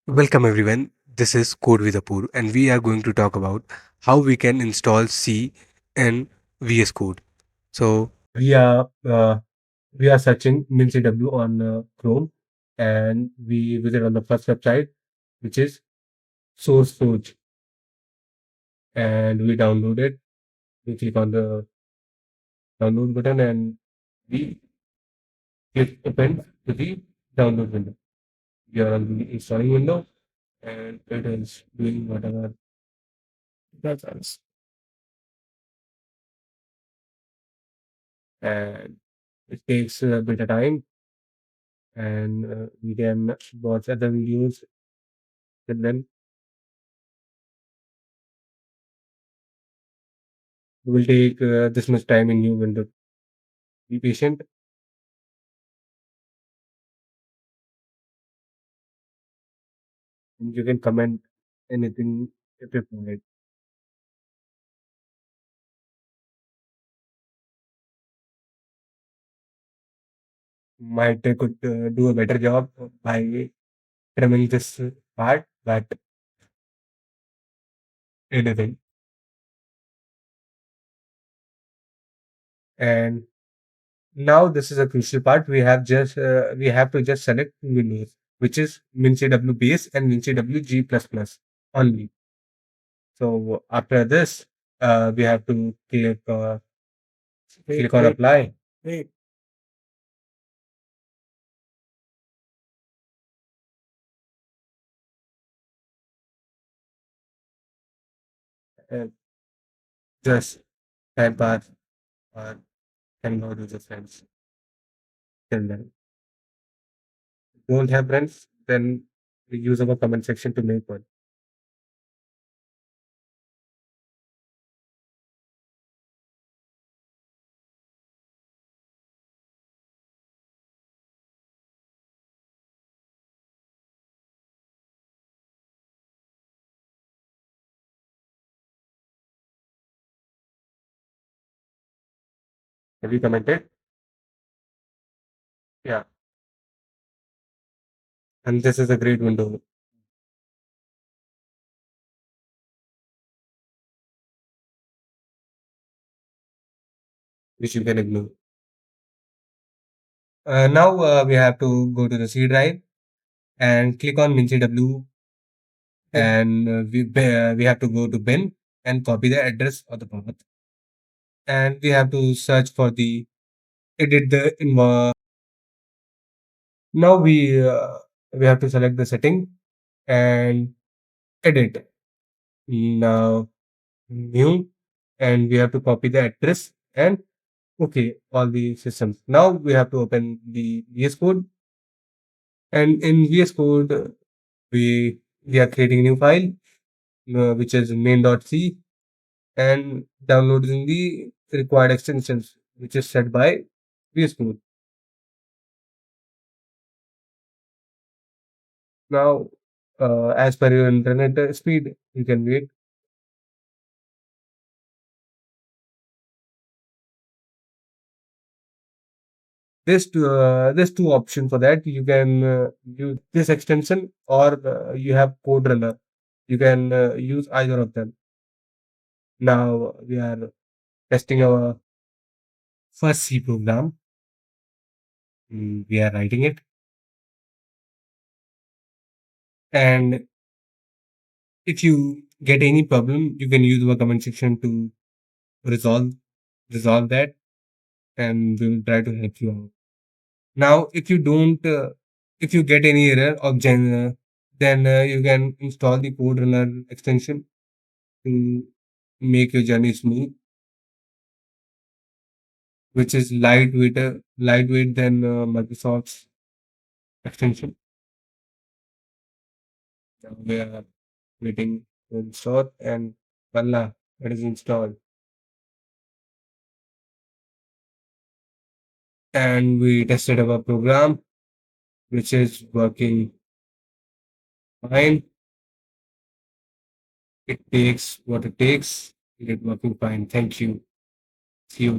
Welcome everyone. This is Code with Apur and we are going to talk about how we can install C in VS Code. So we are searching MinCW on Chrome and we visit on the first website which is SourceForge and we download it. We click on the download button and we click open to the download window. We are on the installing window and it is doing whatever it does. And it takes a bit of time and we can watch other videos and then it will take this much time in new window. Be patient. And you can comment anything if required. Might could do a better job by trimming this part, but anything. And now this is a crucial part. We have to just select two windows, which is MinCW base and MinCW G++ only. So after this, we have to click on apply. Wait. And just time pass or cannot use the friends till then. Don't have friends, then we use our comment section to make one. Have you commented? Yeah. And this is a great window which you can ignore. Now we have to go to the C drive and click on MinCW and we have to go to bin and copy the address of the path. And we have to search for the edit the invo. Now we have to select the setting and edit. Now new and we have to copy the address and okay all the systems. Now we have to open the VS Code and in VS Code we are creating a new file which is main.c and downloading the required extensions which is set by VS Code. Now as per your internet speed you can wait. There's two options for that. You can use this extension or you have code runner. You can use either of them. Now we are testing our first C program. We are writing it, and if you get any problem, you can use our comment section to resolve resolve that, and we will try to help you out. Now, if you get any error of then you can install the code runner extension to make your journey smooth, which is lightweight than Microsoft's extension. Now we are waiting to install, and voila, it is installed. And we tested our program, which is working fine. It takes what it takes. It is working fine. Thank you. See you.